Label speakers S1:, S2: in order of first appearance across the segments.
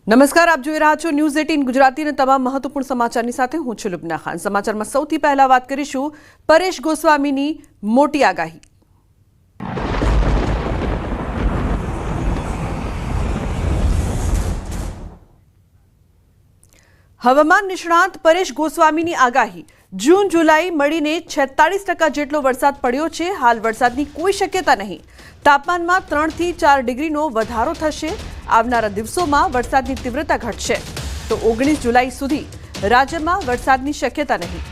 S1: નમસ્કાર, આપ જોઈ રહ્યા છો ન્યૂઝ 18 ગુજરાતીના તમામ મહત્વપૂર્ણ સમાચારની સાથે હું છું લુબના ખાન। સમાચારમાં સૌથી પહેલા વાત કરીશું પરેશ ગોસ્વામીની મોટી આગાહી। હવામાન નિષ્ણાત પરેશ ગોસ્વામીની આગાહી। જૂન જુલાઈ મળીને 46% જેટલો વરસાદ પડ્યો છે। હાલ વરસાદની કોઈ શક્યતા નહીં। તાપમાનમાં 3 થી 4 ડિગ્રીનો વધારો થશે। આવનારા દિવસોમાં વરસાદની તીવ્રતા ઘટશે તો 19 જુલાઈ સુધી રાજ્યમાં વરસાદની શક્યતા નહીં।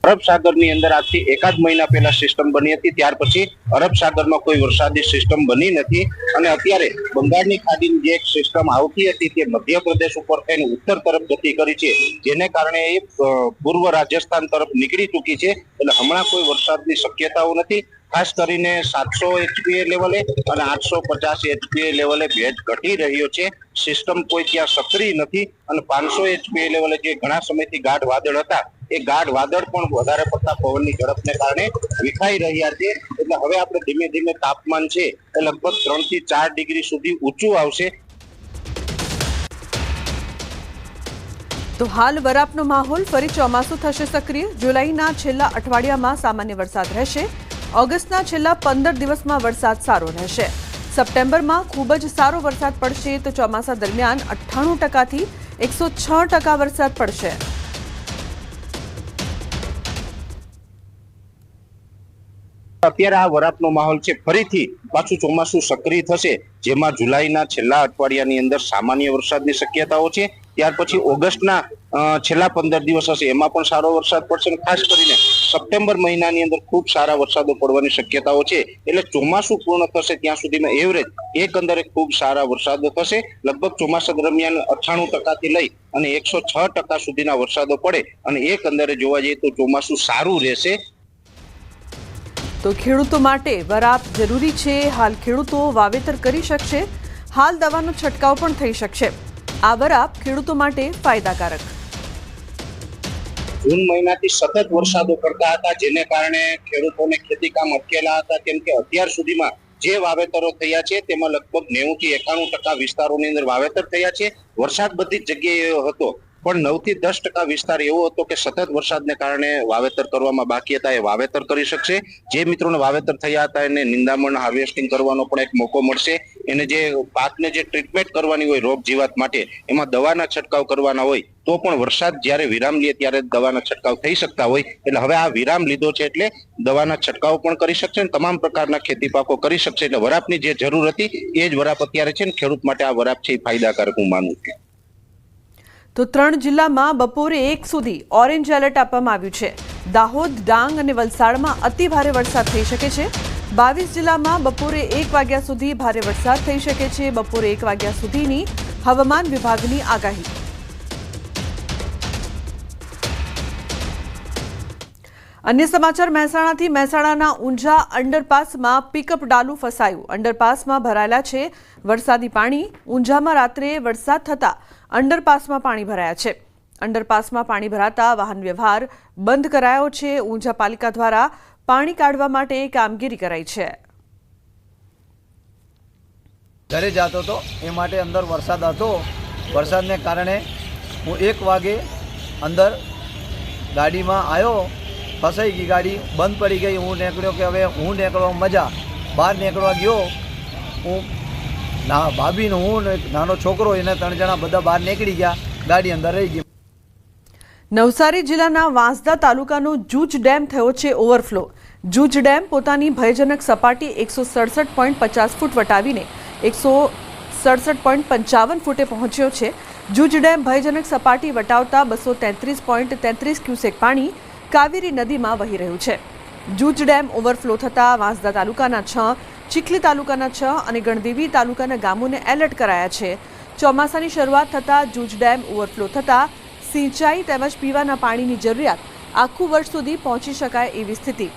S2: अरब सागर अंदर आज थी एकाद महीना पहला सिस्टम बनी थी, त्यार पछी अरब सागर में कोई वरसादी सिस्टम बनी नहीं और अत्यारे बंगाळनी खाडीनी जे एक सिस्टम आवती हती ते मध्य प्रदेश पर थईने उत्तर तरफ गति करी छे, जेने कारणे ए पूर्व राजस्थान तरफ निकળી चूकी छे। એટલે હમણાં કોઈ વરસાદની શક્યતાઓ નથી। ખાસ કરીને 700 એચપીએ લેવલે અને 850 એચપીએ લેવલે ભેજ ઘટી રહ્યો છે। સિસ્ટમ કોઈ ત્યાં સક્રિય નથી અને 500 એચપીએ લેવલે જે ઘણા સમયથી ગાઢ વાદળ હતા એ ગાઢ વાદળ પણ વધારે પડતા પવનની ઝડપને કારણે વિખાઈ રહ્યા છે। એટલે હવે આપણે ધીમે ધીમે તાપમાન છે એ લગભગ 3 થી 4 ડિગ્રી સુધી ઊંચું આવશે।
S1: તો હાલ વરાપનો માહોલ ફરી ચોમાસું થશે સક્રિય। જુલાઈના છેલ્લા અઠવાડિયામાં સામાન્ય વરસાદ રહેશે। ઓગસ્ટના છેલ્લા 15 દિવસમાં વરસાદ સારો રહેશે। સપ્ટેમ્બરમાં ખૂબ જ સારો વરસાદ પડશે તો ચોમાસા દરમિયાન 98% થી 106% વરસાદ પડશે।
S2: અત્યારે આ વરાપનો માહોલ છે, ફરીથી પાછું ચોમાસું સક્રિય થશે, જેમાં જુલાઈના છેલ્લા અઠવાડિયાની અંદર સામાન્ય વરસાદની શક્યતાઓ છે। ત્યાર પછી ઓગસ્ટના છેલ્લા 15 દિવસ હશે એમાં પણ સારો વરસાદ પડશે અને ખાસ કરીને સપ્ટેમ્બર મહિનાની અંદર ખૂબ સારા વરસાદો પડવાની શક્યતાઓ છે। એટલે ચોમાસું પૂર્ણ થશે ત્યાં સુધીમાં એવરેજ એકંદરે ખૂબ સારા વરસાદો થશે। લગભગ ચોમાસા દરમિયાન 98% થી લઈ અને 106% સુધીના વરસાદો પડે અને એકંદરે જોવા જઈએ તો ચોમાસું સારું રહેશે।
S1: તો ખેડૂતો માટે વરાપ જરૂરી છે। હાલ ખેડૂતો વાવેતર કરી શકશે। હાલ દવાનો છંટકાવ પણ થઈ શકશે। આ વરાપ ખેડૂતો માટે ફાયદાકારક।
S2: જૂન મહિનાથી સતત વરસાદો પડતા હતા, જેને કારણે ખેડૂતોને ખેતીકામ અટકેલા હતા, કેમ કે અત્યાર સુધીમાં જે વાવેતરો થયા છે તેમાં લગભગ 90 થી 91% વિસ્તારોની અંદર વાવેતર થયા છે। વરસાદ બધી જ જગ્યાએ હતો પણ 9 થી 10% વિસ્તાર એવો હતો કે સતત વરસાદને કારણે વાવેતર કરવામાં બાકી હતા, એ વાવેતર કરી શકશે। જે મિત્રોને વાવેતર થયા હતા એને નિંદામણ હાર્વેસ્ટિંગ કરવાનો પણ એક મોકો મળશે। એને જે પાકને જે ટ્રીટમેન્ટ કરવાની હોય રોગ જીવાત માટે, એમાં દવાના છંટકાવ કરવાના હોય તો પણ વરસાદ જ્યારે વિરામ લે ત્યારે દવાના છંટકાવ થઈ શકતા હોય। એટલે હવે આ વિરામ લીધો છે એટલે દવાના છંટકાવ પણ કરી શકશે અને તમામ પ્રકારના ખેતી પાકો કરી શકશે। એટલે વરાપની જે જરૂર હતી એ જ વરાપ અત્યારે છે ને ખેડૂત માટે આ વરાપ છે એ ફાયદાકારક હું માનું છું।
S1: તો 3 જિલ્લામાં બપોરે 1 સુધી ઓરેન્જ એલર્ટ આપવામાં આવ્યું છે। દાહોદ, ડાંગ અને વલસાડમાં અતિ ભારે વરસાદ થઈ શકે છે। 22 જિલ્લામાં બપોરે 1 વાગ્યા સુધી ભારે વરસાદ થઈ શકે છે। બપોરે 1 વાગ્યા સુધીની હવામાન વિભાગની આગાહી। अन्य समाचार મહેસાણાથી। મહેસાણાના ઊંઝા અંડરપાસમાં પિકઅપ ડાલુ ફસાયું। અંડરપાસમાં ભરાયેલા છે વરસાદી પાણી। ઊંઝામાં રાત્રે વરસાદ થતા અંડરપાસમાં પાણી ભરાયા છે। અંડરપાસમાં પાણી ભરાતા વાહન વ્યવહાર બંધ કરાયો છે। ઊંઝા પાલિકા દ્વારા પાણી કાઢવા માટે કામગીરી કરાઈ છે।
S3: ઘરે જતો હતો એ માટે અંદર વરસાદ હતો। વરસાદને કારણે હું 1 વાગે અંદર ગાડીમાં આવ્યો, ફસાઈ ગઈ ગાડી, બંધ પડી ગઈ। હું નીકળ્યો કે હવે હું નીકળવા મજા, બહાર નીકળવા ગયો હું, ભાભીને હું નાનો છોકરો એને 3 જણા બધા બહાર નીકળી ગયા, ગાડી અંદર રહી ગઈ।
S1: નવસારી જિલ્લાના વાંસદા તાલુકાનો જૂજ ડેમ થયો છે ઓવરફ્લો। જૂજ ડેમ પોતાની ભયજનક સપાટી 167.50 ફૂટ વટાવીને 167.55 ફૂટે પહોંચ્યો છે। જૂજ ડેમ ભયજનક સપાટી વટાવતા 233.33 ક્યુસેક પાણી કાવેરી નદીમાં વહી રહ્યું છે। જૂજ ડેમ ઓવરફ્લો થતા વાંસદા તાલુકાના 6, ચીખલી તાલુકાના 6 અને ગણદેવી તાલુકાના ગામોને એલર્ટ કરાયા છે। ચોમાસાની શરૂઆત થતા જૂજ ડેમ ઓવરફ્લો થતા સિંચાઈ તેમજ પીવાના પાણીની જરૂરિયાત આખું વર્ષ સુધી પહોંચી શકાય એવી સ્થિતિ।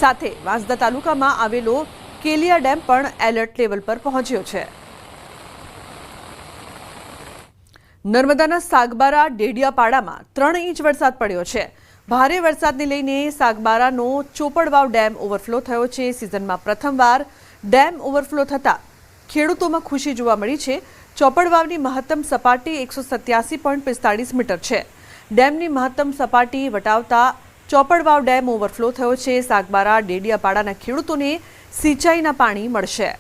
S1: સાથે વાંસદા તાલુકામાં આવેલો કેલિયા ડેમ પણ એલર્ટ લેવલ પર પહોંચ્યો છે। નર્મદાના સાગબારા ડેડિયાપાડામાં 3 ઇંચ વરસાદ પડ્યો છે। ભારે વરસાદને લઈને સાગબારાનો ચોપડવાવ ડેમ ઓવરફ્લો થયો છે। સિઝનમાં પ્રથમવાર ડેમ ઓવરફ્લો થતાં ખેડૂતોમાં ખુશી જોવા મળી છે। ચોપડવાવની મહત્તમ સપાટી 187.45 મીટર છે। ડેમની મહત્તમ સપાટી વટાવતા ચોપડવાવ ડેમ ઓવરફ્લો થયો છે। સાગબારા ડેડિયાપાડાના ખેડૂતોને સિંચાઈના પાણી મળશે।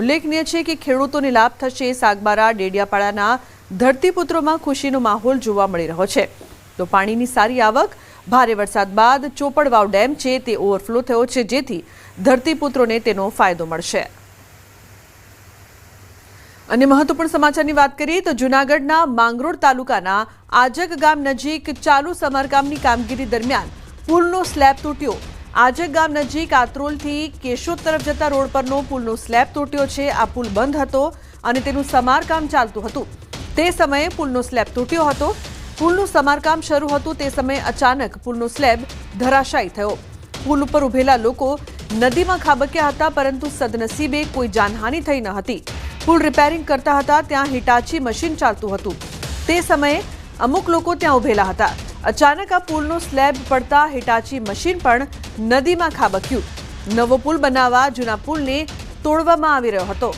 S1: ઉલ્લેખનીય છે કે ખેડૂતોને લાભ થશે। સાગબારા ડેડિયાપાડાના ધરતીપુત્રોમાં ખુશીનો માહોલ જોવા મળી રહ્યો છે। તો પાણીની સારી આવક, ભારે વરસાદ બાદ ચોપડવાવ ડેમ છે તે ઓવરફ્લો થયો છે, જેથી ધરતીપુત્રોને તેનો ફાયદો મળશે। અને મહત્વપૂર્ણ સમાચારની વાત કરીએ તો જૂનાગઢના માંગરોળ તાલુકાના આજક ગામ નજીક ચાલુ સમારકામની કામગીરી દરમિયાન પુલનો સ્લેબ તૂટ્યો। આજક ગામ નજીક આત્રોલથી કેશોદ તરફ જતા રોડ પરનો પુલનો સ્લેબ તૂટ્યો છે। આ પુલ બંધ હતો અને તેનું સમારકામ ચાલતું હતું। તે સમયે પુલનો સ્લેબ તૂટ્યો હતો। પુલનું સમારકામ શરૂ હતું તે સમયે અચાનક પુલનો સ્લેબ ધરાશાયી થયો। પુલ ઉપર ઉભેલા લોકો નદીમાં ખાબક્યા હતા, પરંતુ સદનસીબે કોઈ જાનહાનિ થઈ ન હતી। પુલ રિપેરિંગ કરતા હતા ત્યાં હિટાચી મશીન ચાલતું હતું। તે સમયે અમુક લોકો ત્યાં ઉભેલા હતા। અચાનક આ પુલનો સ્લેબ પડતા હિટાચી મશીન પણ નદીમાં ખાબક્યું। નવો પુલ બનાવવા જૂના પુલને તોડવામાં આવી રહ્યો હતો।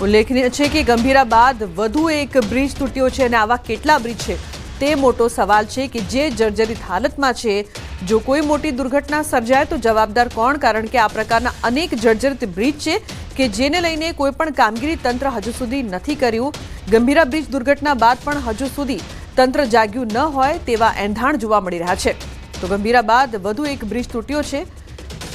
S1: ઉલ્લેખનીય છે કે ગંભીરા બાદ વધુ એક બ્રિજ તૂટ્યો છે અને આવા કેટલા બ્રિજ છે તે મોટો સવાલ છે કે જે જર્જરિત હાલતમાં છે। જો કોઈ મોટી દુર્ઘટના સર્જાય તો જવાબદાર કોણ? કારણ કે આ પ્રકારના અનેક જર્જરિત બ્રિજ છે કે જેને લઈને કોઈ પણ કામગીરી તંત્ર હજુ સુધી નથી કર્યું। ગંભીરા બ્રિજ દુર્ઘટના બાદ પણ હજુ સુધી તંત્ર જાગ્યું ન હોય તેવા એંધાણ જોવા મળી રહ્યા છે। તો ગંભીરા બાદ વધુ એક બ્રિજ તૂટ્યો છે।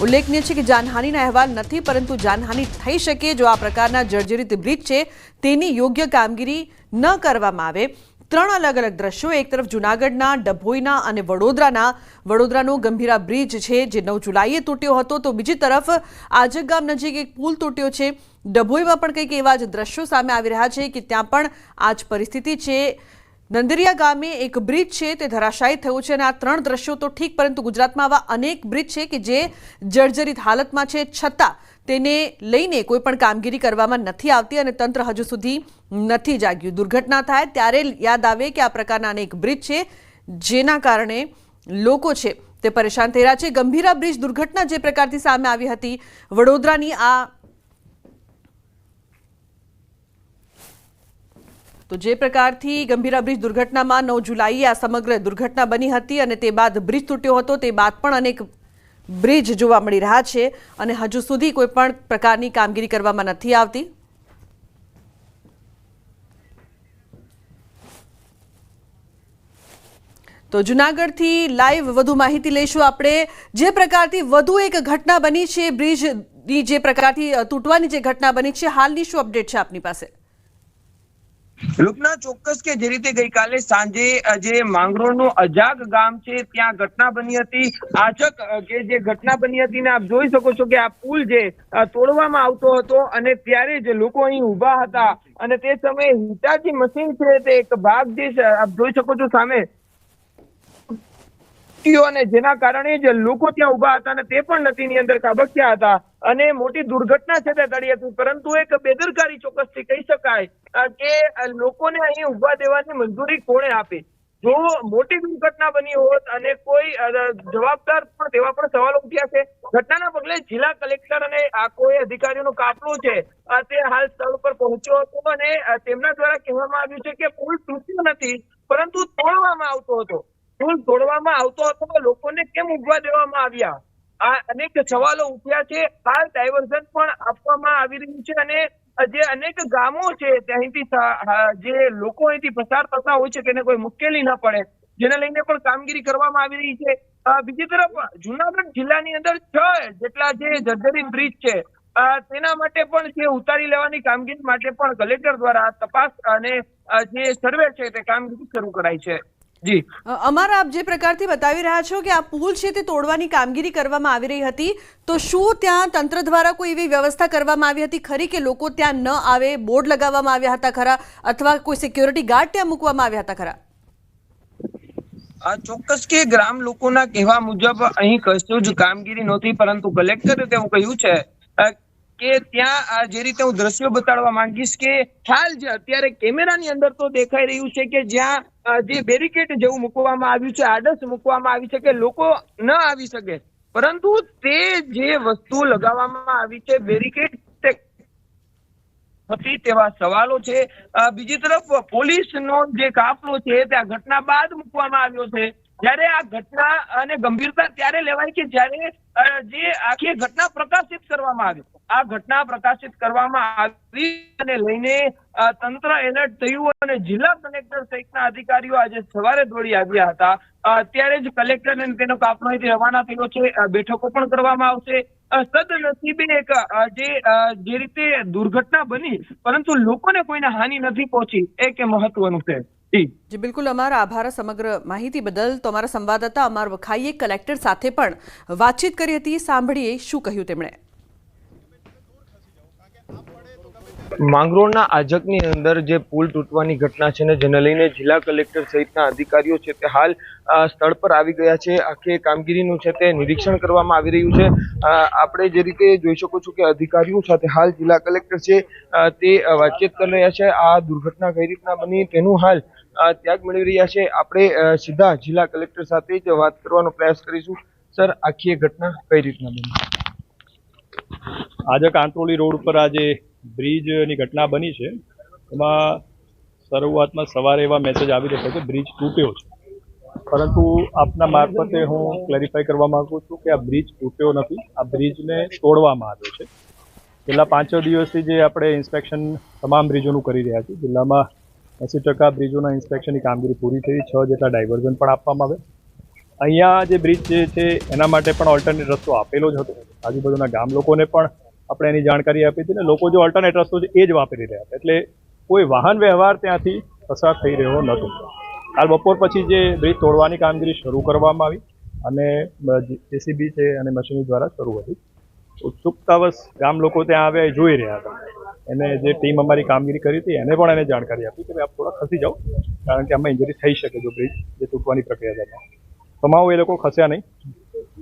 S1: ઉલ્લેખનીય છે કે જાનહાનિના અહેવાલ નથી, પરંતુ જાનહાનિ થઈ શકે જો આ પ્રકારના જર્જરિત બ્રિજ છે તેની યોગ્ય કામગીરી ન કરવામાં આવે। ત્રણ અલગ અલગ દ્રશ્યો, એક તરફ જૂનાગઢના, ડભોઈના અને વડોદરાનો ગંભીરા બ્રિજ છે જે 9 જુલાઈએ તૂટ્યો હતો, તો બીજી તરફ આજક ગામ નજીક એક પુલ તૂટ્યો છે। ડભોઈમાં પણ કંઈક એવા જ દ્રશ્યો સામે આવી રહ્યા છે કે ત્યાં પણ આ જ પરિસ્થિતિ છે। નંદરિયા ગામે એક બ્રિજ છે તે ધરાશાયી થયું છે અને આ ત્રણ દ્રશ્યો તો ઠીક, પરંતુ ગુજરાતમાં આવા અનેક બ્રિજ છે કે જે જર્જરિત હાલતમાં છે, છતાં તેને લઈને કોઈ પણ કામગીરી કરવામાં નથી આવતી અને તંત્ર હજુ સુધી નથી જાગ્યું। દુર્ઘટના થાય ત્યારે યાદ આવે કે આ પ્રકારના અનેક બ્રિજ છે જેના કારણે લોકો છે તે પરેશાન થઈ રહ્યા છે। ગંભીરા બ્રિજ દુર્ઘટના જે પ્રકારથી સામે આવી હતી વડોદરાની, તો જે પ્રકારથી ગંભીરા બ્રિજ દુર્ઘટનામાં 9 જુલાઈએ આ સમગ્ર દુર્ઘટના બની હતી અને તે બાદ બ્રિજ તૂટ્યો હતો, તે બાદ પણ અનેક બ્રિજ જોવા મળી રહ્યા છે અને હજુ સુધી કોઈ પણ પ્રકારની કામગીરી કરવામાં નથી આવતી। તો જૂનાગઢથી લાઈવ વધુ માહિતી લઈશું આપણે। જે પ્રકારથી વધુ એક ઘટના બની છે, બ્રિજની જે પ્રકારથી તૂટવાની જે ઘટના બની છે, હાલની શું અપડેટ છે આપની પાસે?
S4: રૂપના ચોક્કસ કે જે રીતે ગઈકાલે સાંજે જે માંગરોળનું અજાગ ગામ છે ત્યાં ઘટના બની હતી। આજક કે જે ઘટના બની હતી ને આપ જોઈ શકો છો કે આ પુલ જે તોડવામાં આવતો હતો અને ત્યારે જ લોકો અહીં ઊભા હતા અને તે સમયે હિટાચી મશીન છે તે એક ભાગ જે આપ જોઈ શકો છો સામે, અને જેના કારણે જ લોકો ત્યાં ઉભા હતા અને તે પણ નદીની અંદર ખાબક્યા હતા અને મોટી દુર્ઘટના છે તે ટળી હતી। પરંતુ એક બેદરકારી ચોક્કસથી કહી શકાય કે લોકોને અહીં ઉભા દેવાની મંજૂરી કોણે આપી? જો મોટી દુર્ઘટના બની હોત અને કોઈ જવાબદાર પણ તેવા પણ સવાલો ઉઠ્યા છે। ઘટનાના પગલે જિલ્લા કલેક્ટર અને કોઈ અધિકારીઓનો કાફલો છે તે હાલ સ્થળ પર પહોંચ્યો હતો અને તેમના દ્વારા કહેવામાં આવ્યું છે કે પુલ તૂટ્યો નથી, પરંતુ તોડવામાં આવતો હતો। પુલ તોડવામાં આવતો હતો, લોકોને કેમ ઉભા દેવામાં આવ્યા? આ અનેક સવાલો ઉઠ્યા છે। હાલ ડાયવર્ઝન પણ આપવામાં આવી રહ્યું છે અને જે અનેક ગામો છે ત્યાંથી જે લોકો અહીંથી પસાર થતા હોય છે તેને કોઈ મુશ્કેલી ન પડે, જેને લઈને પણ કામગીરી કરવામાં આવી રહી છે। બીજી તરફ જૂનાગઢ જિલ્લાની અંદર 6 જેટલા જે જર્જરિત બ્રિજ છે તેના માટે પણ જે ઉતારી લેવાની કામગીરી માટે પણ કલેક્ટર દ્વારા તપાસ અને જે સર્વે છે તે કામગીરી શરૂ કરાઈ છે। જી
S1: અમારા આપ જે પ્રકારથી બતાવી રહ્યા છો કે આ પુલ છે તે તોડવાની કામગીરી કરવામાં આવી રહી હતી, તો શું ત્યાં તંત્ર દ્વારા કોઈ એવી વ્યવસ્થા કરવામાં આવી હતી ખરી કે લોકો ત્યાં ન આવે? બોર્ડ લગાવવામાં આવ્યા હતા ખરા, અથવા કોઈ સિક્યોરિટી ગાર્ડ ત્યાં મૂકવામાં આવ્યા હતા ખરા?
S4: ચોક્કસ કે ગ્રામ લોકોના કહેવા મુજબ અહીં કશું જ કામગીરી નહોતી, પરંતુ કલેક્ટરે તેવું કહ્યું છે કે ત્યાં જે રીતે હું દ્રશ્યો બતાડવા માંગીશ કે હાલ જે અત્યારે કેમેરાની અંદર તો દેખાઈ રહ્યું છે કે જ્યાં જે બેરિકેડ જેવું મૂકવામાં આવ્યું છે, આડસ મૂકવામાં આવી છે કે લોકો ન આવી શકે, પરંતુ તે જે વસ્તુ લગાવવામાં આવી છે બેરિકેડ હતી તેવા સવાલો છે. બીજી તરફ પોલીસનો જે કાફલો છે તે આ ઘટના બાદ મૂકવામાં આવ્યો છે. જ્યારે આ ઘટના અને ગંભીરતા ત્યારે લેવાય કે જ્યારે જે આખી ઘટના પ્રકાશિત કરવામાં આવી, આ ઘટના પ્રકાશિત કરવામાં આવી અને લઈને તંત્ર એલર્ટ થયું અને જિલ્લા કલેક્ટર સહિતના અધિકારીઓ આજે સવારે દોડી આવ્યા હતા. ત્યારે જ કલેક્ટર અને તેનો કાફલો અહીંથી રવાના થયો છે. બેઠકો પણ કરવામાં આવશે. સદનસીબે એક જે રીતે દુર્ઘટના બની પરંતુ લોકોને કોઈને હાનિ નથી પહોંચી, એ કે મહત્વનું છે.
S1: જી બિલકુલ, અમારા આભાર સમગ્ર માહિતી બદલ. તો અમારા સંવાદદાતા અમર વખાઈએ કલેક્ટર સાથે પણ વાતચીત કરી હતી. સાંભળીએ શું કહ્યું તેમણે.
S5: માંગરોળના આજકની અંદર જે પુલ તૂટવાની ઘટના છે ને જેને લઈને જિલ્લા કલેક્ટર સહિતના અધિકારીઓ છે તે હાલ સ્થળ પર આવી ગયા છે. આખી કામગીરીનું છે તે નિરીક્ષણ કરવામાં આવી રહ્યું છે. આપણે જે રીતે જોઈ શકો છો કે અધિકારીઓ સાથે હાલ જિલ્લા કલેક્ટર છે તે વાતચીત કરી રહ્યા છે. આ દુર્ઘટના કઈ રીતના બની તેનું હાલ ત્યાગ મેળવી રહ્યા છે. આપણે સીધા જિલ્લા કલેક્ટર સાથે જ વાત કરવાનો પ્રયાસ કરીશું. સર, આખી ઘટના કઈ રીતના બની?
S6: આજે કાંતરોલી રોડ ઉપર આજે બ્રિજની ઘટના બની છે. એમાં શરૂઆતમાં સવારે એવા મેસેજ આવી રહ્યા છે કે બ્રિજ તૂટ્યો છે, પરંતુ આપના મારફતે હું ક્લેરિફાઈ કરવા માંગુ છું કે આ બ્રિજ તૂટ્યો નથી, આ બ્રિજને તોડવામાં આવ્યો છે. છેલ્લા 5 દિવસથી જે આપણે ઇન્સ્પેક્શન તમામ બ્રિજોનું કરી રહ્યા છીએ, જિલ્લામાં 80% બ્રિજોના ઇન્સ્પેક્શનની કામગીરી પૂરી થઈ. 6 જેટલા ડાયવર્ઝન પણ આપવામાં આવે. અહીંયા જે બ્રિજ જે છે એના માટે પણ ઓલ્ટરનેટ રસ્તો આપેલો જ હતો. આજુબાજુના ગામ લોકોને પણ આપણે એની જાણકારી આપી હતી ને લોકો જે ઓલ્ટરનેટ રસ્તો છે એ જ વાપરી રહ્યા હતા, એટલે કોઈ વાહન વ્યવહાર ત્યાંથી પસાર થઈ રહ્યો નહોતો. કાલ બપોર પછી જે બ્રિજ તોડવાની કામગીરી શરૂ કરવામાં આવી અને જેસીબી છે અને મશીનરી દ્વારા શરૂ હતી. ઉત્સુકતાવશ ગામ લોકો ત્યાં આવ્યા એ જોઈ રહ્યા હતા. એને જે ટીમ અમારી કામગીરી કરી હતી એને પણ એને જાણકારી આપી કે આપ થોડા ખસી જાઓ, કારણ કે આમાં ઇન્જરી થઈ શકે જો બ્રિજ જે તૂટવાની પ્રક્રિયા દરમિયાન. તમામ એ લોકો ખસ્યા નહીં.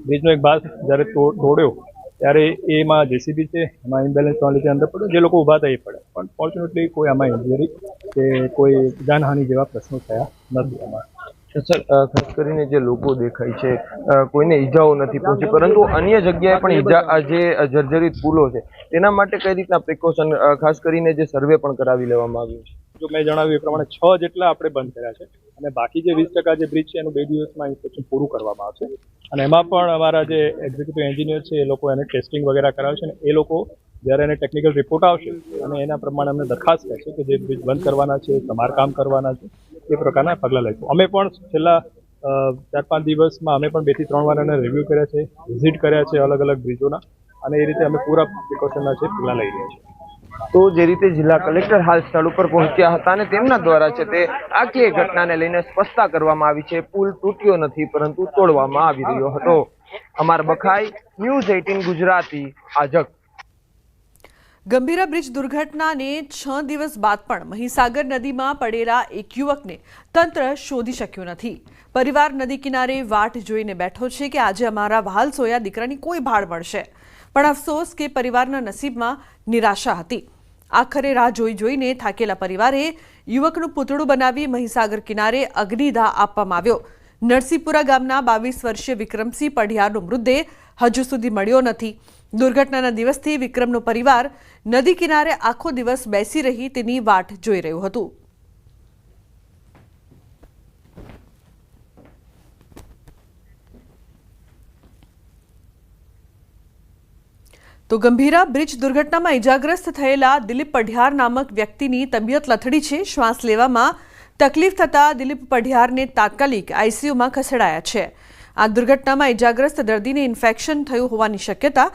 S6: બ્રિજનો એક ભાગ જ્યારે તોડ્યો ત્યારે એમાં જેસીબી છે એમાં ઇમ્બેલેન્સ લીધે અંદર પડ્યો, જે લોકો ઊભા થઈ પડે, પણ ફોર્ચ્યુનેટલી કોઈ આમાં ઇન્જરી કે કોઈ જાનહાનિ જેવા પ્રશ્નો થયા નથી આમાં.
S5: સર, ખાસ કરીને જે લોકો દેખાય છે કોઈને ઈજાઓ નથી પહોંચી, પરંતુ અન્ય જગ્યાએ પણ ઈજા જે જર્જરિત પુલો છે તેના માટે કઈ રીતના પ્રિકોશન, ખાસ કરીને જે સર્વે પણ કરાવી લેવામાં આવ્યું છે?
S6: જો મેં જણાવ્યું એ પ્રમાણે 6 જેટલા આપણે બંધ કર્યા છે અને બાકી જે 20% જે બ્રિજ છે એનું 2 દિવસમાં ઇન્સ્પેક્શન પૂરું કરવામાં આવશે. અને એમાં પણ અમારા જે એક્ઝિક્યુટિવ એન્જિનિયર છે એ લોકો એને ટેસ્ટિંગ વગેરે કરાવે છે અને એ લોકો જ્યારે એને ટેકનિકલ રિપોર્ટ આવશે અને એના પ્રમાણે અમને દરખાસ્ત કરશે કે જે બ્રિજ બંધ કરવાના છે, સમારકામ કરવાના છે, એ પ્રકારના પગલાં લઈશું. અમે પણ છેલ્લા 4-5 દિવસમાં અમે પણ 2 થી 3 વાર એને રિવ્યૂ કર્યા છે, વિઝિટ કર્યા છે અલગ અલગ બ્રિજોના, અને એ રીતે અમે પૂરા પ્રિકોશનના છે પગલાં લઈ રહ્યા છીએ.
S5: તો જે રીતે જિલ્લા કલેક્ટર હાલ સ્થળ ઉપર પહોંચ્યા હતા અને તેમના દ્વારા છે તે આખી ઘટનાને લઈને સ્પષ્ટતા કરવામાં આવી છે. પુલ તૂટ્યો નથી પરંતુ તોડવામાં આવી રહ્યો હતો. અમાર બખાઈ, ન્યૂઝ 18 ગુજરાતી, આજક.
S1: ગંભીરા બ્રિજ દુર્ઘટનાને 6 દિવસ બાદ પણ મહીસાગર નદીમાં પડેલા એક યુવકને તંત્ર શોધી શક્યું નથી. પરિવાર નદી કિનારે વાટ જોઈને બેઠો છે કે આજે અમારા વહાલ સોયા દીકરાની કોઈ ભાળ મળશે, પણ અફસોસ કે પરિવારના નસીબમાં નિરાશા હતી. આખરે રાહ જોઈને થાકેલા પરિવારે યુવકનું પૂતળું બનાવી મહીસાગર કિનારે અગ્નિદાહ આપવામાં આવ્યો. નરસિંહપુરા ગામના 22 વર્ષીય વિક્રમસિંહ પઢિયારનો મૃતદેહ હજુ સુધી મળ્યો નથી. દુર્ઘટનાના દિવસથી વિક્રમનો પરિવાર નદી કિનારે આખો દિવસ બેસી રહી તેની વાટ જોઈ રહ્યું હતું. તો ગંભીરા બ્રિજ દુર્ઘટનામાં ઇજાગ્રસ્ત થયેલા દિલીપ પઢિયાર નામક વ્યક્તિની તબિયત લથડી છે. શ્વાસ લેવામાં તકલીફ થતા દિલીપ પઢિયારને તાત્કાલિક આઈસીયુમાં ખસેડાયા છે. આ દુર્ઘટનામાં ઇજાગ્રસ્ત દર્દીને ઇન્ફેક્શન થયું હોવાની શક્યતા,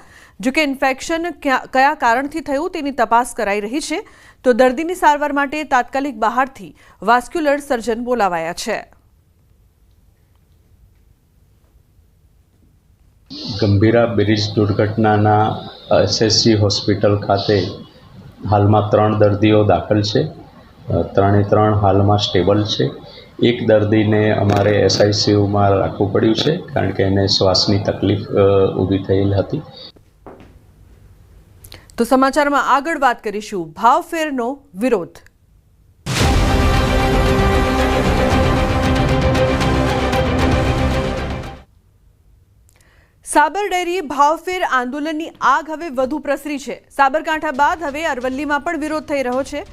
S1: જોકે ઇન્ફેક્શન કયા કારણથી થયું તેની તપાસ કરાઈ રહી છે. તો દર્દીની સારવાર માટે તાત્કાલિક બહારથી વાસ્ક્યુલર સર્જન બોલાવાયા છે.
S7: ગંભીરા બ્રિજ દુર્ઘટનાના એસએસજી હોસ્પિટલ ખાતે હાલમાં 3 દર્દીઓ દાખલ છે. 3 હાલમાં સ્ટેબલ છે. એક દર્દીને અમારે એસઆઈસીયુમાં રાખવું પડ્યું છે કારણ કે એને શ્વાસની તકલીફ ઊભી થયેલ હતી.
S1: તો સમાચારમાં આગળ વાત કરીશું ભાવફેરનો વિરોધ. સાબર ડેરી ભાવફેર આંદોલનની આગ હવે વધુ પ્રસરી છે. સાબરકાંઠા બાદ હવે અરવલ્લીમાં પણ વિરોધ થઈ રહ્યો છે.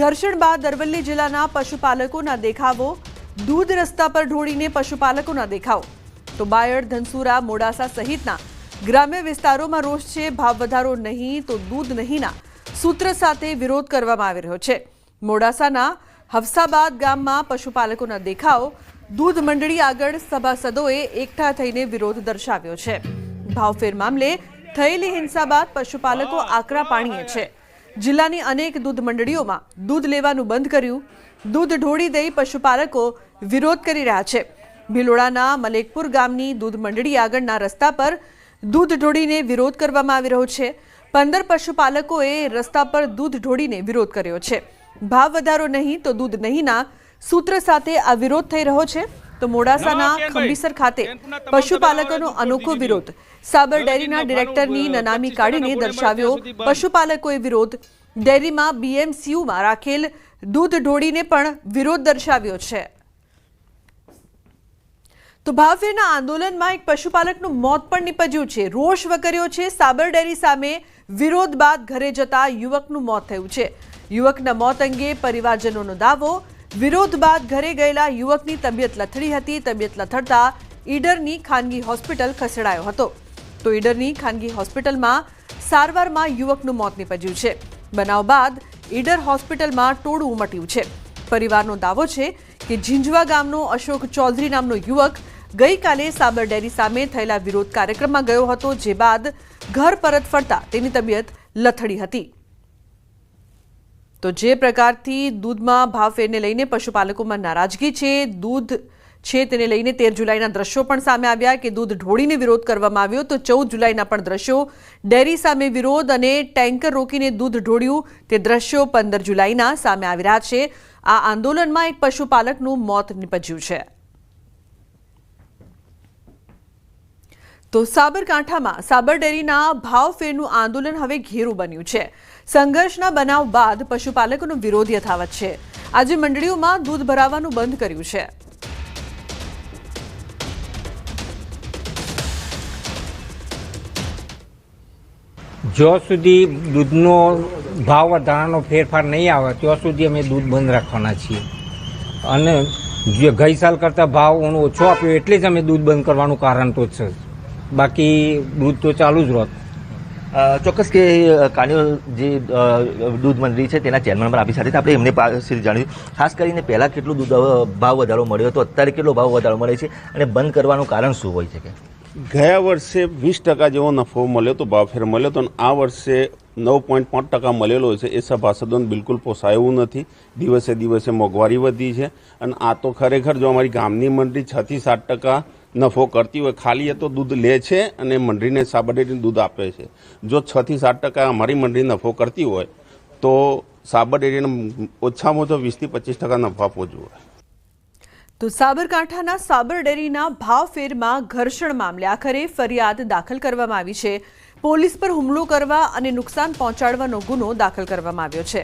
S1: ઘર્ષણ બાદ અરવલ્લી જિલ્લાના પશુપાલકોના દેખાવો, દૂધ રસ્તા પર ઢોળીને પશુપાલકોના દેખાવો. તો બાયડ, ધનસુરા, મોડાસા સહિતના ગ્રામ્ય વિસ્તારોમાં રોષ છે. ભાવ વધારો નહીં તો દૂધ નહીંના સૂત્ર સાથે વિરોધ કરવામાં આવી રહ્યો છે. મોડાસાના હફસાબાદ ગામમાં પશુપાલકોના દેખાવ, દૂધ મંડળી આગળ સભાસદોએ એકઠા થઈને વિરોધ દર્શાવ્યો છે. ભાવફેર મામલે થયેલી હિંસા બાદ પશુપાલકો આકરા પાણીએ છે. જિલ્લાની અનેક દૂધ મંડળીઓમાં દૂધ લેવાનું બંધ કર્યું. દૂધ ઢોળી દઈ પશુપાલકો વિરોધ કરી રહ્યા છે. ભિલોડાના મલેકપુર ગામની દૂધ મંડળી આગળના રસ્તા પર દૂધ ઢોળીને વિરોધ કરવામાં આવી રહ્યો છે. 15 પશુપાલકોએ રસ્તા પર દૂધ ઢોળીને વિરોધ કર્યો છે. ભાવ વધારો નહીં તો દૂધ નહીંના સૂત્ર સાથે આ વિરોધ થઈ રહ્યો છે. તો મોડાસાના ખંભીસર ખાતે પશુપાલકોનો અનોખો વિરોધ. સાબર ડેરીના ડિરેક્ટરની નનામી કાઢીને દર્શાવ્યો પશુપાલકોએ વિરોધ. ડેરીમાં BMCUમાં રાખેલ દૂધ ઢોળીને પણ વિરોધ દર્શાવ્યો છે. તો ભાવફેરના આંદોલનમાં એક પશુપાલકનું મોત પણ નીપજ્યું છે. રોષ વકર્યો છે. સાબર ડેરી સામે વિરોધ બાદ ઘરે જતા યુવકનું મોત થયું છે. યુવકના મોત અંગે પરિવારજનોનો દાવો. વિરોધ બાદ ઘરે ગયેલા યુવકની તબિયત લથડી હતી. તબિયત લથડતા ઈડરની ખાનગી હોસ્પિટલ ખસેડાયો હતો. તો ઈડરની ખાનગી હોસ્પિટલમાં સારવારમાં યુવકનું મોત નીપજ્યું છે. બનાવ બાદ ઈડર હોસ્પિટલમાં ટોળું ઉમટ્યું છે. પરિવારનો દાવો છે કે ઝીંઝવા ગામનો અશોક ચૌધરી નામનો યુવક ગઈકાલે સાબર ડેરી સામે થયેલા વિરોધ કાર્યક્રમમાં ગયો હતો, જે બાદ ઘર પરત ફરતા તેની તબિયત લથડી હતી. તો જે પ્રકારથી દૂધમાં ભાવફેરને લઈને પશુપાલકોમાં નારાજગી છે, દૂધ છે તેને લઈને 13 જુલાઈના દ્રશ્યો પણ સામે આવ્યા કે દૂધ ઢોળીને વિરોધ કરવામાં આવ્યો. તો 14 જુલાઈના પણ દ્રશ્યો, ડેરી સામે વિરોધ અને ટેન્કર રોકીને દૂધ ઢોળ્યું તે દ્રશ્યો 15 જુલાઈના સામે આવી રહ્યા છે. આ આંદોલનમાં એક પશુપાલકનું મોત નીપજ્યું છે. તો સાબરકાંઠામાં સાબર ડેરીના ભાવફેરનું આંદોલન હવે ઘેરું બન્યું છે. સંઘર્ષના બનાવ બાદ પશુપાલકોનો વિરોધ યથાવત છે. આજે મંડળીઓમાં દૂધ ભરાવાનું બંધ કર્યું છે.
S8: જ્યાં સુધી દૂધનો ભાવ વધારાનો ફેરફાર નહીં આવે ત્યાં સુધી અમે દૂધ બંધ રાખવાના છીએ. અને જે ગઈ સાલ કરતાં ભાવ ઓછો આપ્યો એટલે જ અમે દૂધ બંધ કરવાનું કારણ તો છે. બાકી દૂધ તો ચાલુ જ રહે.
S9: ચોક્કસ કે કાનિયોલ જે દૂધ મંડળી છે તેના ચેરમેન પર આપી સાથે આપણે એમને પાસેથી જાણ્યું, ખાસ કરીને પહેલાં કેટલું દૂધ ભાવ વધારો મળ્યો હતો, અત્યારે કેટલો ભાવ વધારો મળે છે અને બંધ કરવાનું કારણ શું હોઈ શકે?
S10: ગયા વર્ષે 20% જેવો નફો મળ્યો હતો, ભાવફેર મળ્યો હતો, અને આ વર્ષે 9.5% મળેલો છે. એ સભાસદોને બિલકુલ પોસાય એવું નથી. દિવસે દિવસે મોંઘવારી વધી છે અને આ તો ખરેખર જો અમારી ગામની મંડળી 6 થી 7% નફો કરતી હોય, ખાલી એ તો દૂધ લે છે અને મંડળીને સાબર ડેરીને દૂધ આપે છે. જો 6 થી 7% અમારી મંડળી નફો કરતી હોય તો સાબર ડેરીને ઓછામાં ઓછો 20 થી 25% નફો આપવો જોઈએ.
S1: તો સાબરકાંઠાના સાબર ડેરીના ભાવફેરમાં ઘર્ષણ મામલે આખરે ફરિયાદ દાખલ કરવામાં આવી છે. પોલીસ પર હુમલો કરવા અને નુકસાન પહોંચાડવાનો ગુનો દાખલ કરવામાં આવ્યો છે.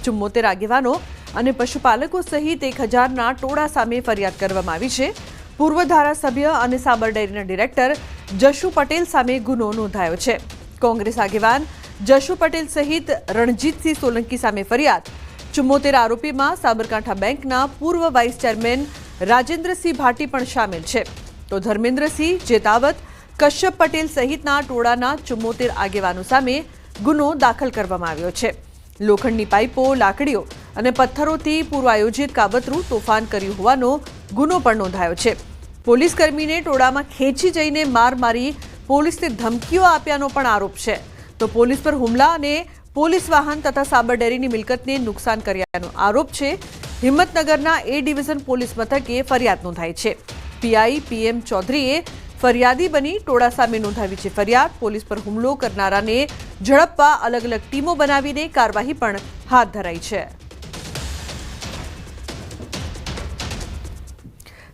S1: 74 આગેવાનો અને પશુપાલકો સહિત 1000ના ટોળા સામે ફરિયાદ કરવામાં આવી છે. પૂર્વ ધારાસભ્ય અને સાબર ડેરીના ડિરેક્ટર જશુ પટેલ સામે ગુનો નોંધાયો છે. કોંગ્રેસ આગેવાન જશુ પટેલ સહિત રણજીતસિંહ સોલંકી સામે ફરિયાદ. 74 આરોપીમાં સાબરકાંઠા બેંકના પૂર્વ વાઇસ ચેરમેન રાજેન્દ્રસિંહ ભાટી પણ સામેલ છે. તો ધર્મેન્દ્રસિંહ જેતાવત, કશ્યપ પટેલ સહિતના ટોળાના 74 આગેવાનો સામે ગુનો દાખલ કરવામાં આવ્યો છે. લોખંડની પાઇપો, લાકડીઓ અને પથ્થરોથી પૂર્વ આયોજિત કાવતરું તોફાન કર્યું હોવાનો ગુનો પણ નોંધાયો છે. પોલીસ કર્મીને ટોળામાં ખેંચી જઈને માર મારી પોલીસને ધમકીઓ આપ્યાનો પણ આરોપ છે. તો પોલીસ પર હુમલા અને પોલીસ વાહન તથા સાબર ડેરીની મિલકતને નુકસાન કર્યાનો આરોપ છે. હિંમતનગરના A ડિવિઝન પોલીસ મથકે ફરિયાદ નોંધાઈ છે. પીઆઈ PM ચૌધરીએ ફરિયાદી બની ટોળા સામે નોંધાવી છે ફરિયાદ. પોલીસ પર હુમલો કરનારાને ઝડપવા અલગ અલગ ટીમો બનાવીને કાર્યવાહી પણ હાથ ધરાઈ છે.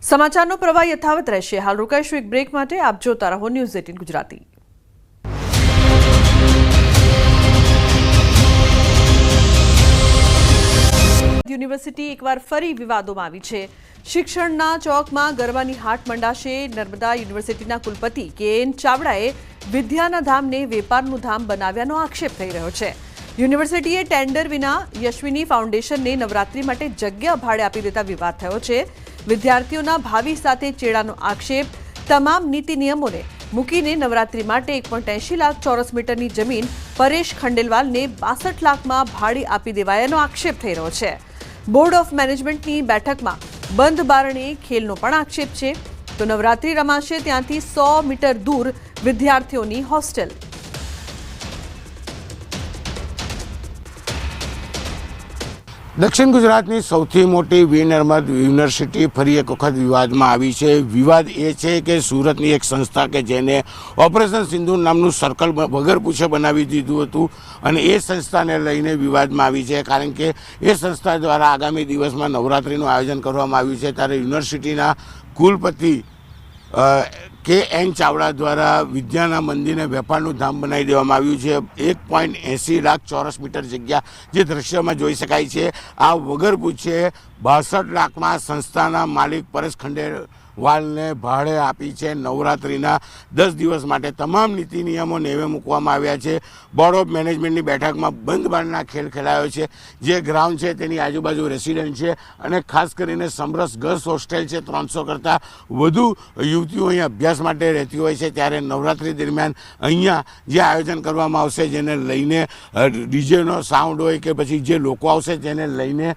S1: સમાચારનો પ્રવાહ યથાવત રહેશે. હાલ રોકાઈશું એક બ્રેક માટે. આપ જોતા રહો ન્યૂઝ 18 ગુજરાતી. યુનિવર્સિટી એકવાર ફરી વિવાદોમાં આવી છે. શિક્ષણના ચોકમાં ગરબાની હાટ મંડાશે. નર્મદા યુનિવર્સિટીના કુલપતિ કે.એન. ચાવડાએ વિદ્યાના ધામને વેપારનું ધામ બનાવ્યાનો આક્ષેપ થઈ રહ્યો છે. યુનિવર્સિટીએ ટેન્ડર વિના યશવિની ફાઉન્ડેશનને નવરાત્રી માટે જગ્યા ભાડે આપી દેતા વિવાદ થયો છે. વિદ્યાર્થીઓના ભાવિ સાથે ચેડાનો આક્ષેપ. તમામ નીતિ નિયમોને મૂકીને નવરાત્રી માટે 1.80 લાખ ચોરસ મીટરની જમીન પરેશ ખંડેલવાલને 62 લાખમાં ભાડે આપી દેવાયાનો આક્ષેપ થઈ રહ્યો છે. બોર્ડ ઓફ મેનેજમેન્ટની બેઠકમાં બંધ બારણે ખેલનો પણ આક્ષેપ છે. તો નવરાત્રી રમાશે ત્યાંથી 100 મીટર દૂર વિદ્યાર્થીઓની હોસ્ટેલ.
S11: દક્ષિણ ગુજરાતની સૌથી મોટી વીર નર્મદ યુનિવર્સિટી ફરી એક વખત વિવાદમાં આવી છે. વિવાદ એ છે કે સુરતની એક સંસ્થા કે જેને ઓપરેશન સિંદૂર નામનું સર્કલ વગર પૂછે બનાવી દીધું હતું અને એ સંસ્થાને લઈને વિવાદમાં આવી છે. કારણ કે એ સંસ્થા દ્વારા આગામી દિવસમાં નવરાત્રિનું આયોજન કરવામાં આવ્યું છે. ત્યારે યુનિવર્સિટીના કુલપતિ કે.એન. ચાવડા દ્વારા વિદ્યાના મંદિરને વેપારનું ધામ બનાવી દેવામાં આવ્યું છે. 1.80 લાખ ચોરસ મીટર જગ્યા જે દ્રશ્યમાં જોઈ શકાય છે આ વગર પૂછે 62 લાખમાં સંસ્થાના માલિક પરેશ ખંડેલવાલને ભાડે આપી છે. નવરાત્રિના 10 દિવસ માટે તમામ નીતિ નિયમો નેવે મૂકવામાં આવ્યા છે. બોર્ડ ઓફ મેનેજમેન્ટની બેઠકમાં બંધ બારણા ખેલ ખેલાયો છે. જે ગ્રાઉન્ડ છે તેની આજુબાજુ રેસિડેન્ટ છે અને ખાસ કરીને સમરસ ગર્લ્સ હોસ્ટેલ છે. 300 કરતાં વધુ યુવતીઓ અહીંયા અભ્યાસ માટે રહેતી હોય છે. ત્યારે નવરાત્રિ દરમિયાન અહીંયા જે આયોજન કરવામાં આવશે જેને લઈને ડીજેનો સાઉન્ડ હોય કે પછી જે લોકો આવશે તેને લઈને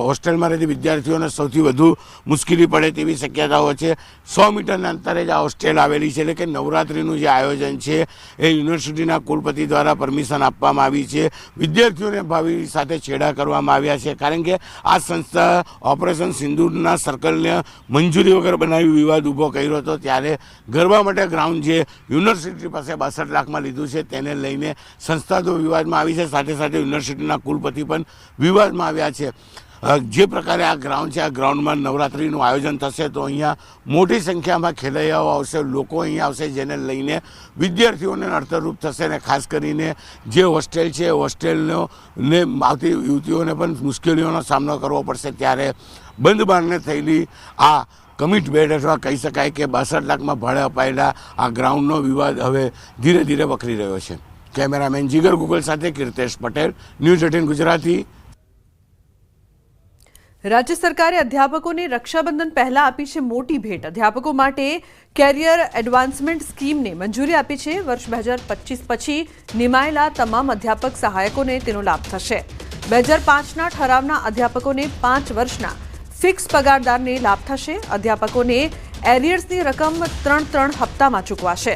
S11: હોસ્ટેલમાં રહેતી વિદ્યાર્થીઓને સૌથી વધુ મુશ્કેલી પડે તેવી શક્યતાઓ છે. 100 મીટરના અંતરે જ આ હોસ્ટેલ આવેલી છે. એટલે કે નવરાત્રિનું જે આયોજન છે એ યુનિવર્સિટીના કુલપતિ દ્વારા પરમિશન આપવામાં આવી છે. વિદ્યાર્થીઓને ભાવિ સાથે છેડા કરવામાં આવ્યા છે. કારણ કે આ સંસ્થા ઓપરેશન સિંદૂરના સર્કલને મંજૂરી વગર બનાવી વિવાદ ઊભો કર્યો હતો. ત્યારે ગરબા માટે ગ્રાઉન્ડ જે યુનિવર્સિટી પાસે 62 લાખમાં લીધું છે તેને લઈને સંસ્થા તો વિવાદમાં આવી છે. સાથે સાથે યુનિવર્સિટીના કુલપતિ પણ વિવાદમાં આવ્યા છે. જે પ્રકારે આ ગ્રાઉન્ડ છે આ ગ્રાઉન્ડમાં નવરાત્રિનું આયોજન થશે તો અહીંયા મોટી સંખ્યામાં ખેલૈયાઓ આવશે, લોકો અહીંયા આવશે જેને લઈને વિદ્યાર્થીઓને નડતરરૂપ થશે. અને ખાસ કરીને જે હોસ્ટેલ છે હોસ્ટેલનો ને આવતી યુવતીઓને પણ મુશ્કેલીઓનો સામનો કરવો પડશે. ત્યારે બંધ બારણે થયેલી આ કમિટ બેડ અથવા કહી શકાય કે 62 લાખમાં ભાડે અપાયેલા આ ગ્રાઉન્ડનો વિવાદ હવે ધીરે ધીરે વકરી રહ્યો છે. કેમેરામેન જીગર ગુગલ સાથે કીર્તેશ પટેલ, ન્યૂઝ 18 ગુજરાતી.
S1: રાજ્ય સરકારે અધ્યાપકોને રક્ષાબંધન પહેલા આપી છે મોટી ભેટ. અધ્યાપકો માટે કેરિયર એડવાન્સમેન્ટ સ્કીમને મંજૂરી આપી છે. વર્ષ 2025 પછી નિમાયેલા તમામ અધ્યાપક સહાયકોને તેનો લાભ થશે. 2005ના ઠરાવના અધ્યાપકોને 5 વર્ષના ફિક્સ પગારદારને લાભ થશે. અધ્યાપકોને એરિયર્સની રકમ 3 હપ્તામાં ચૂકવાશે.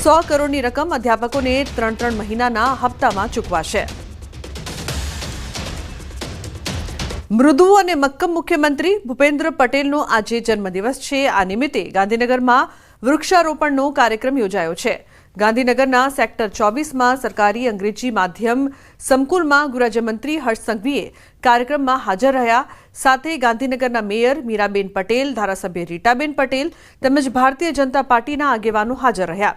S1: 100 કરોડની રકમ અધ્યાપકોને 3 મહિનાના હપ્તામાં ચૂકવાશે. મૃદુ અને મક્કમ મુખ્યમંત્રી ભૂપેન્દ્ર પટેલનો આજે જન્મદિવસ છે. આ નિમિત્તે ગાંધીનગરમાં વૃક્ષારોપણનો કાર્યક્રમ યોજાયો છે. ગાંધીનગરના સેક્ટર 24માં સરકારી અંગ્રેજી માધ્યમ સંકુલમાં ગૃહરાજ્યમંત્રી હર્ષ સંઘવીએ કાર્યક્રમમાં હાજર રહ્યા. સાથે ગાંધીનગરના મેયર મીરાબેન પટેલ, ધારાસભ્ય રીટાબેન પટેલ તેમજ ભારતીય જનતા પાર્ટીના આગેવાનો હાજર રહ્યા.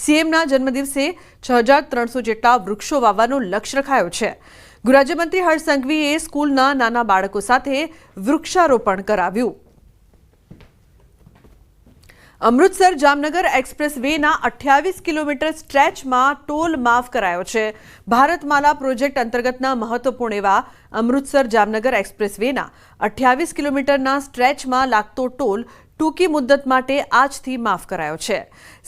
S1: સીએમના જન્મદિવસે 6300 જેટલા વૃક્ષો વાવવાનો લક્ષ્ય રખાયો છે. ગૃહરાજ્યમંત્રી હર્ષ સંઘવીએ સ્કૂલના નાના બાળકો સાથે વૃક્ષારોપણ કરાવ્યું. અમૃતસર જામનગર એક્સપ્રેસ વેના 28 કિલોમીટર સ્ટ્રેચમાં ટોલ માફ કરાયો છે. ભારતમાલા પ્રોજેક્ટ અંતર્ગતના મહત્વપૂર્ણ એવા અમૃતસર જામનગર એક્સપ્રેસ વેના 28 કિલોમીટરના સ્ટ્રેચમાં લાગતો ટોલ ટૂંકી મુદ્દત માટે આજથી માફ કરાયો છે.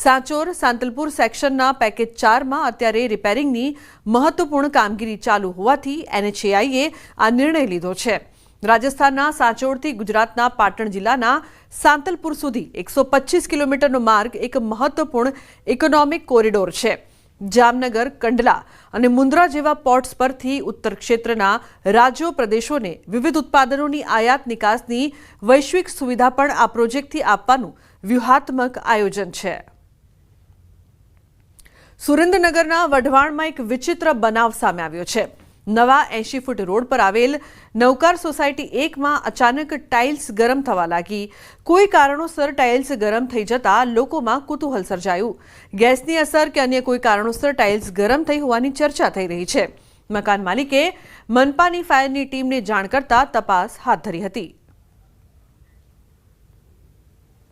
S1: સાંચોર સાંતલપુર સેક્શનના પેકેજ 4માં અત્યારે રિપેરિંગની મહત્વપૂર્ણ કામગીરી ચાલુ હોવાથી NHAIએ આ નિર્ણય લીધો છે. રાજસ્થાનના સાંચોરથી ગુજરાતના પાટણ જિલ્લાના સાંતલપુર સુધી 125 કિલોમીટરનો માર્ગ એક મહત્વપૂર્ણ ઇકોનોમિક કોરિડોર છે. જામનગર, કંડલા અને મુન્દ્રા જેવા પોર્ટ્સ પરથી ઉત્તર ક્ષેત્રના રાજ્યો પ્રદેશોને વિવિધ ઉત્પાદનોની આયાત નિકાસની વૈશ્વિક સુવિધા પણ આ પ્રોજેક્ટથી આપવાનું વ્યૂહાત્મક આયોજન છે. સુરેન્દ્રનગરના વઢવાણમાં એક વિચિત્ર બનાવ સામે આવ્યો છે. નવા 80 ફૂટ રોડ પર આવેલ નવકાર સોસાયટી 1માં અચાનક ટાઇલ્સ ગરમ થવા લાગી. કોઈ કારણોસર ટાઇલ્સ ગરમ થઈ જતા લોકોમાં કુતૂહલ સર્જાયું. ગેસની અસર કે અન્ય કોઈ કારણોસર ટાઇલ્સ ગરમ થઈ હોવાની ચર્ચા થઈ રહી છે. મકાન માલિકે મનપાની ફાયરની ટીમને જાણ કરતા તપાસ હાથ ધરી હતી.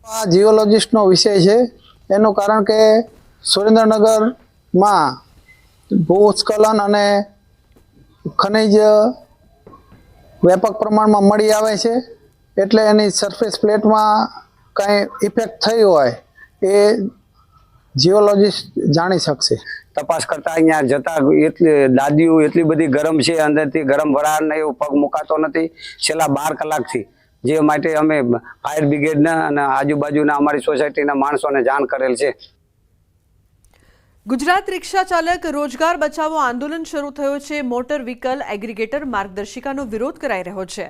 S12: આ જીઓલોજિસ્ટનો વિષય છે. એનું કારણ કે સુરેન્દ્રનગરમાં ભૂસ્ખલન અને ખનિજ વ્યાપક પ્રમાણમાં મળી આવે છે, એટલે એની સરફેસ પ્લેટમાં કાંઈ ઇફેક્ટ થઈ હોય એ જીઓલોજિસ્ટ જાણી શકશે.
S13: તપાસ કરતા અહીંયા જતા દાદીઓ એટલી બધી ગરમ છે, અંદરથી ગરમ વરાળ ને એવું પગ મુકાતો નથી છેલ્લા 12 કલાકથી, જે માટે અમે ફાયર બ્રિગેડના અને આજુબાજુના અમારી સોસાયટીના માણસોને જાણ કરેલ છે.
S1: ગુજરાત રિક્ષા ચાલક રોજગાર બચાવો આંદોલન શરૂ થયો છે. મોટર વ્હીકલ એગ્રીગેટર માર્ગદર્શિકાનો વિરોધ કરાઈ રહ્યો છે.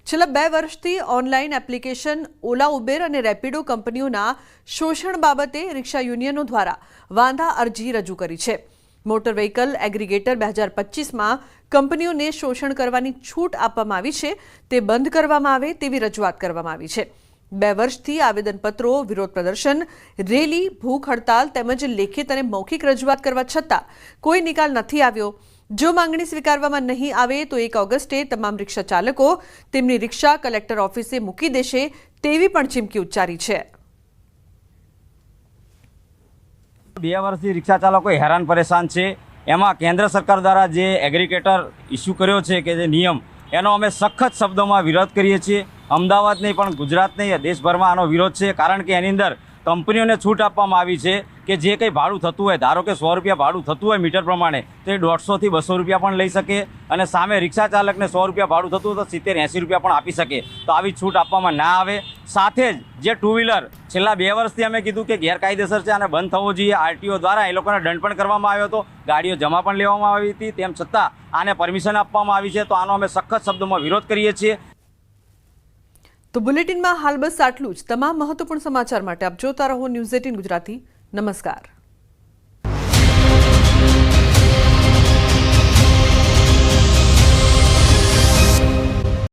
S1: છેલ્લા 2 વર્ષથી ઓનલાઈન એપ્લિકેશન ઓલા, ઉબેર અને રેપિડો કંપનીઓના શોષણ બાબતે રિક્ષા યુનિયનો દ્વારા વાંધા અરજી રજૂ કરી છે. મોટર વ્હીકલ એગ્રીગેટર 2025માં કંપનીઓને શોષણ કરવાની છૂટ આપવામાં આવી છે, તે બંધ કરવામાં આવે તેવી રજૂઆત કરવામાં આવી છે. 2 વર્ષથી આવેદનપત્રો, વિરોધ પ્રદર્શન, રેલી, ભૂખ હડતાલ તેમજ લેખિત અને મૌખિક રજૂઆત કરવા છતાં કોઈ નિકાલ નથી આવ્યો. જો માંગણી સ્વીકારવામાં નહીં આવે તો 1 ઓગસ્ટે તમામ રિક્ષા ચાલકો તેમની રિક્ષા કલેક્ટર ઓફિસે મૂકી દેશે તેવી પણ ચીમકી ઉચ્ચારી છે.
S14: 2 વર્ષથી રિક્ષા ચાલકો હેરાન પરેશાન છે. એમાં કેન્દ્ર સરકાર દ્વારા જે એગ્રીગેટર ઇસ્યુ કર્યો છે કે જે નિયમ, એનો અમે સખત શબ્દોમાં વિરોધ કરીએ છીએ. અમદાવાદ નહીં પણ ગુજરાત નહીં, દેશભરમાં આનો વિરોધ છે. કારણ કે એની અંદર કંપનીઓને છૂટ આપવામાં આવી છે કે જે કંઈ ભાડું થતું હોય, ધારો કે 100 રૂપિયા ભાડું થતું હોય મીટર પ્રમાણે, તો એ 150 થી 200 રૂપિયા પણ લઈ શકે, અને સામે રિક્ષા ચાલકને 100 રૂપિયા ભાડું થતું હોય તો 70-80 રૂપિયા પણ આપી શકે. તો આવી છૂટ આપવામાં ના આવે. સાથે જ જે 2 વ્હીલર છેલ્લા 2 વર્ષથી અમે કીધું કે ગેરકાયદેસર છે અને બંધ થવો જોઈએ. આરટીઓ દ્વારા એ લોકોને દંડ પણ કરવામાં આવ્યો હતો, ગાડીઓ જમા પણ લેવામાં આવી હતી, તેમ છતાં આને પરમિશન આપવામાં આવી છે. તો આનો અમે સખત શબ્દોમાં વિરોધ કરીએ છીએ.
S1: તો બુલેટિનમાં હાલ બસ આટલું જ. તમામ મહત્વપૂર્ણ સમાચાર માટે આપ જોતા રહો ન્યૂઝ 18 ગુજરાતી. નમસ્કાર.